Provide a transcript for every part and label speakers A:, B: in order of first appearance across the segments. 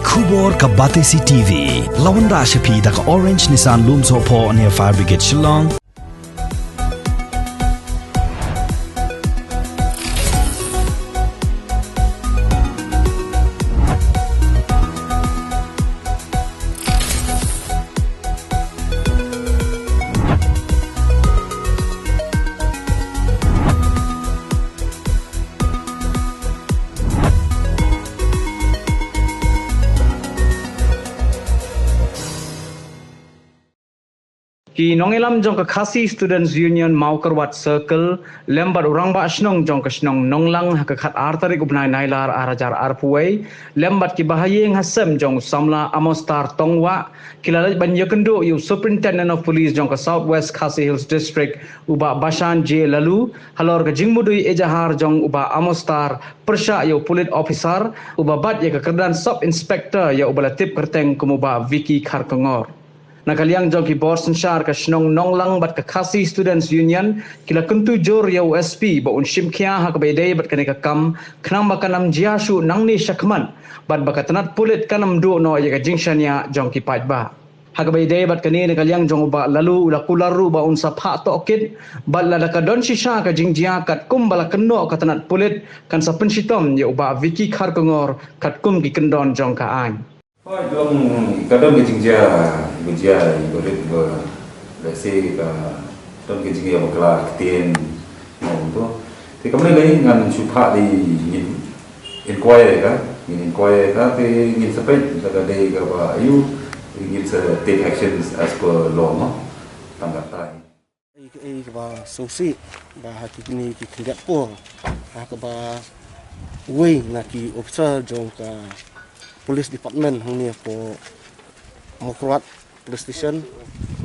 A: Kubor ka Batesi TV. Lawan ra shapi da ka Orange Nissan Loom Sopo near Fire Brigade Shillong.
B: Ki nongelam jong ka Khasi Students Union mau kerwat circle lembat orang ba snong jong ka snong nonglang ha ka khat artari ubnai nailar arajar arpuai lembat ki bahayeng hasem jong samla Amostar tongwa kilala banya kendo yu superintendent of police jong ka Southwest Khasi Hills District uba Bashan J lalu halor ka jingmudui ejahar jong uba Amostar persya yu Pulit officer uba bat ya ka kedan sub inspector ya uba latip kerteng kumuba Vicky Kharkongor. Nakaliang jong ki borsen syar ka snong nonglang bat ka Khasi Students Union kila kentu jor ya USP ba un shimkia ha ka bedai bat kane ka kam khnam ba kanam jiasu nangni shakman bat ba ka tanat Pulit kanam do no ya ka jingshania jong ki paj ba ha ka bedai bat kane nakaliang jong ba lalu ula Kularu ba un sa Phah Tohkit bat la ka don shisha ka jingjia kat kum bala kenno ka tanat Pulit kan sa penshitom ya uba Vicky Kharkongor kat kum ki kendon jong ka an.
C: Dong kadang kejingja ibarat berasi dong kejingja bakal ketien mau tu. Tapi kemudian lagi dengan Swkh di inquire kan, tapi ingin sepet ada dari apa ayu ingin take actions as per law no tanggal tay.
D: Ba Swkh ba hati ni ki tindak po ha ba wei na ki officer jong ka Police Department hang ni po Mokruat Police Station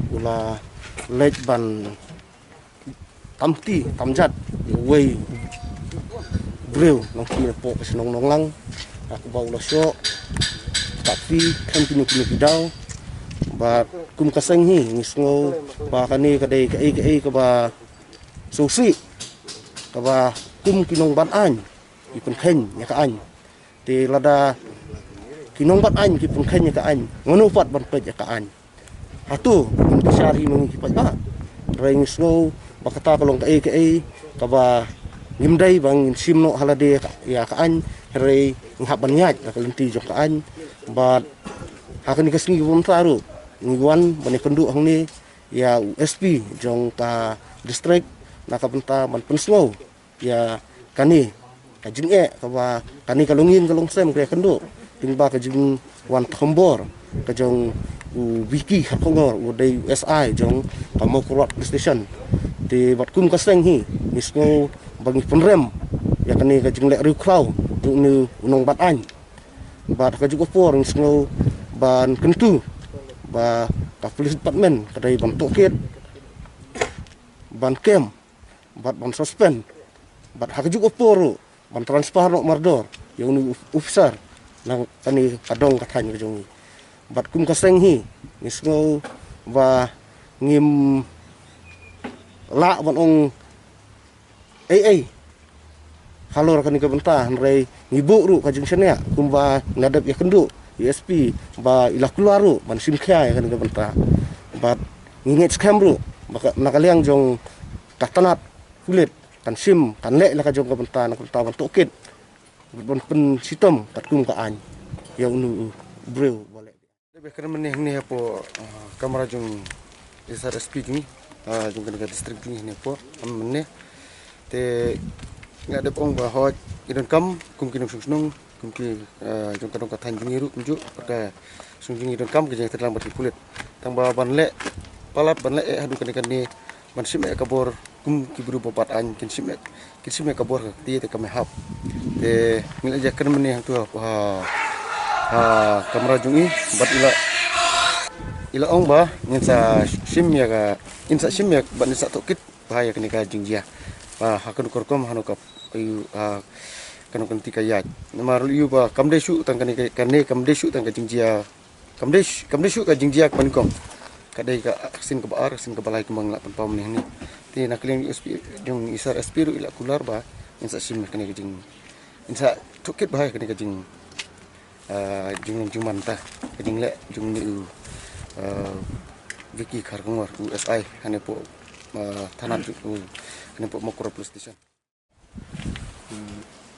D: ula lej ban tamti tamjat wei breu nang ki po snong nonglang aku ba ula syo tapi kan kini bidau ba kum kaseng hi ngisngo ba kani kadai kai ka ba Swkh ka ba kum kinong ban an ipun khen nya ka an ti lada kinong bat an ki pungkanya ka an ngono pat ban pet ka an atu kita syari mengi ki pa ring snow bakata kalong ka ba ngimdai bang simno halade ya ka an re ngap ban nyat ka lenti jo ka an bat hakani ka singi bom taru ngwan ban kendu hang ni ya USP jong ka district nakapenta ban pensnow ya kani ka jinge ka ba kani kalungin kalong sem ka kendu tingba ka jing wan thombor ka jong Vicky Kharkongor udai SI jong kamo kurat station di bat kum ka seng hi mismo bang penrem ya kani ka jing le riu kraw jong ni unong bat an bat ka juga por mismo ban kentu ba ka police department ka dai ban Tohkit ban kem bat ban suspend bat ha ka juga por ban transfer no mardor yang ni officer nang kani kadong kathan ka jong bat kum ka seng hi mismo ba ngim la ban ong halor kani ka benta re ngibu ru ka jing senia kum ba ngadap ya kendu USP ba ila Kularu ban simkhia kani ka benta bat ngingit scam ru nakaliang jong katanat Pulit kan sim kan le la ka jong ka benta nak ban Tohkit bon pen sitom kat kum ka an yang nu breu boleh lebih kena meneh ni apa kamera jong isar SP ni jong kena district ni apa meneh te ngak ada pong bahot idon kam kum kinong snong kum ki jong kadong ka than jingiru kunju ka sung jingi idon kam ke jeng terlambat di Pulit tang ba ban le palat ban le hadu kene kene man sim kabor kum ki buru popat an kin sim kabor ti te kame hap te mila jakan meneh tu kamera jungi bat ila ong ba nginsa sim ya ka insa sim ya ban sa Tohkit bahaya kene ka jingjia ba hakun korkom hanu ka ayu kanu kan tikayat namar yu ba kamdesu tang kane kamdesu tang ka jingjia kamdesu ka jingjia pankong kadai ka aksin ka baar aksin ka balai kembang la pam ni ni ti nakling USP jong isar SP ila Kular ba insa sim kane ka jing insa Tohkit bahaya kene ka jing jung mantah jing le jung ni Vicky Kargongor USI hane po tanah hane po Mokoro Police Station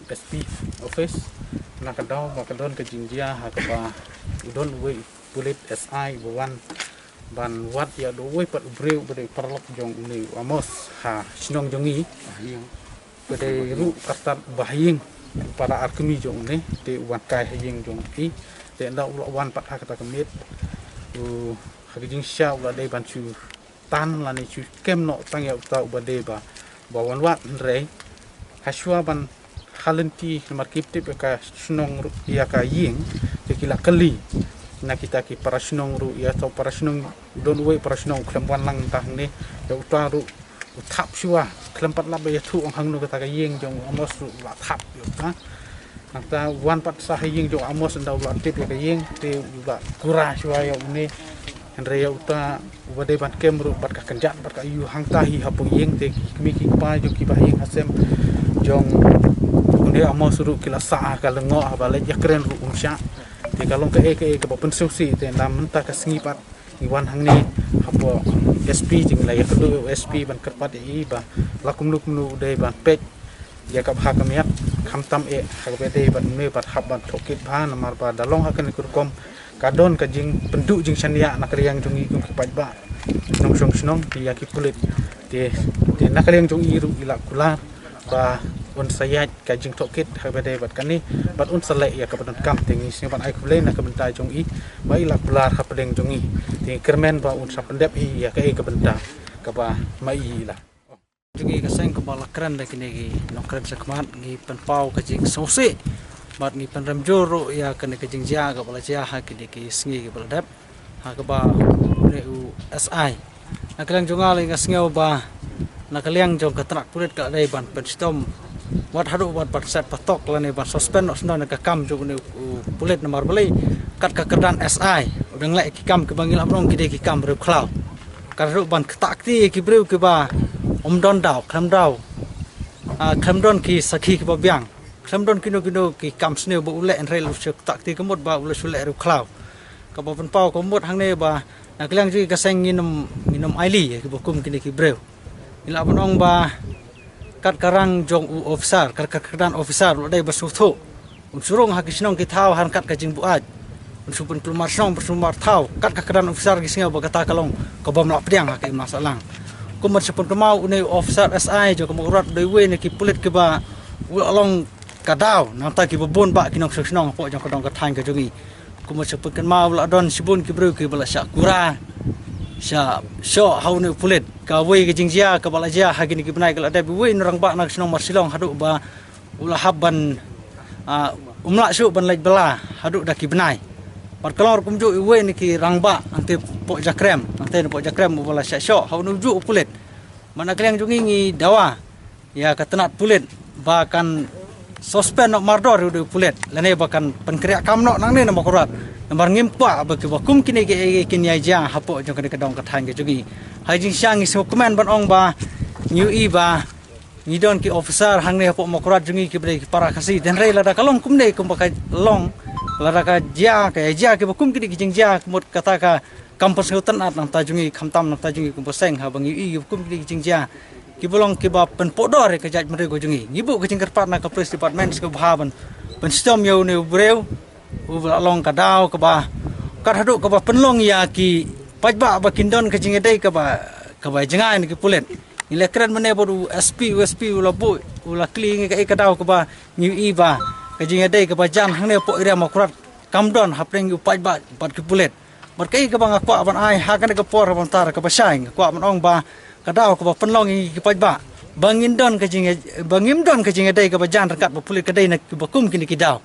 E: SP office nakadaw makadon ke jingjia hakaba udon we Pulit SI buwan ban wat ya do we pat breu bade parlok jong ni amos ha sinong jongi bade ru kastat bahing para arkemi jong ni te wan kai hing jong i te nda wan pat hakata kemit hagijing sha ula de ban chu tan la ni chu kem no tang ya uta ubade ba wan wat re haswa ban halenti markip tip ka sinong ya ka ying te kila kali na kita ki para sinong ru ya atau para sinong don we para sinong klempan lang tah ni ya uta ru uthap shua klempat la be thu ong hang no ka ying jong amos ru la thap yo ta nangta wan pat sa ying jong amos nda la tip ya ka ying te la kura shua ya ni andre ya uta ubade ban kem ru pat ka kenjat pat ka yu hang ta hi hapung ying te mi ki pa jong ki ba ying asem jong unde amos ru kila sa ka lengo abale ya keren ru umsha di kalong ke bapen susi te nam ta ka singipat iwan hang ni hapo SP jing la ya kedu SP ban kerpat i ba lakum luk nu de ban pek ya ka bha kamiat khamtam ha be de ban me bat hab ban Tohkit Phah namar ba dalong ha kan kurkom kadon ka jing penduk jing sania nak riang jungi kum kepat ba nong song snong di ya ki Pulit de nak riang jungi ru ila Kular ba un sayat ka jing Tohkit habade bat kani bat un salek ya ka ban kam tingi sing ban ai kulen na ka benta jong i ba ila Kular ha pedeng jong i ti kermen ba un sa pendep i ya ka benta ka ba mai la jong i ka seng ka bala kran da kini gi no kran sakmat gi pen pau ka jing Swkh bat ni pen ram joro ya ka ne ka jing ja ka bala ja ha kini ki sngi ki bal dap ha ka ba ne u SI na klang jong ali nga sngew ba na kaliang jong ka trak Pulit ka dai ban pen stom wat hadu wat set patok la ne ban suspend no sna ka kam jong ne Pulit nomor beli kat ka kerdan SI udang lek ki kam ke bangil amrong ki de ki kam breu klau karu ban Ktah ti ki breu ke ba don daw kham don ki sakhi ki ba byang kham don kino ki kam sneu ba ule en rel su Ktah ti kemut ba ule su le ru klau ka ba pen pau kemut hang ne ba na kaliang ji ka seng nginum aili ki bokum ki ki breu ila bonong ba kat karang jong officer kat kerdan officer dai basutho surung ha kisnong ki thau han kat ka jing buat supun pelumar song bersumar thau kat ka kerdan officer ki singa ba kata kalong ka bom la pedang ha ki masalang kumat supun kemau ne officer SI jo kemurat doi we ne ki Pulit ke ba along kadau nang ta ki bobon ba ki nong snong po jong kadong ka thang ka jongi kumat supun kemau la don sibun ki bru ki bala syak kura sya syo hau ne Pulit ka we ke jingjia ka bala ja ha gini ki benai ka ada we norang ba nak snong marsilong hadu ba ulah haban umla su ban laj bala hadu da ki benai par kalor kumju we ni ki rangba ante po jakrem ante po jakrem bala sya syo hau nuju Pulit mana kaliang jungi ngi dawa ya ka tenat Pulit ba kan suspend no mardor udu Pulit lane bakan penkriak kamno nang ne nama kurat nambar ngimpa ba ki bakum kini ke kini aja hapo jong ka dong ka thang ke jungi hajing syang isu komen ban ong ba new i ba ni don ki officer hang ne hapo makurat jungi ki para kasi dan rei lada kalong kumne kum pakai long lada ka ja ke bakum kini ki jing ja mut kata ka kampus hutan at nang tajungi khamtam nang tajungi kum poseng ha bang i bakum kini ki jing ja ki bolong ki ba pen podor ke jaj mere go jungi ngibu ke jing kerpat na ka police department ke bahaban pen stom yo ne breu long ka daw ka ba kat hadu ka ba penlong ya ki pajba ba kindon ke jing dai ka ba jengai ni ki Pulit ile keren mene bodu SP USP ula bu ula kling ka daw ka ba new i ba ke jing dai ka ba jan hang ne po ira makurat kamdon hapeng yu pajba bat ki Pulit bar kai ka ba ngakwa ban ai ha kan ka por ban tar ka ba saing kwa ban ong ba ka daw ka ba penlong ki pajba bangimdon ke jing dai ka ba jan rakat ba Pulit ka dai na ki bakum kini ki daw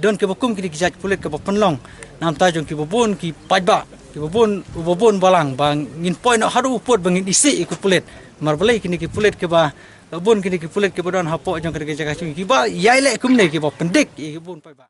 E: don ke bakum kini ki jaj Pulit ka ba penlong nam tajung ki bobon ki pajba ki bobon balang bang ngin point hadu upot bangin isi ku Pulit marbalai kini ki Pulit ke ba bobon kini ki Pulit ke ba don hapo jong ke jaga ki ba yai le kumne ki ba pendik ki bobon pajba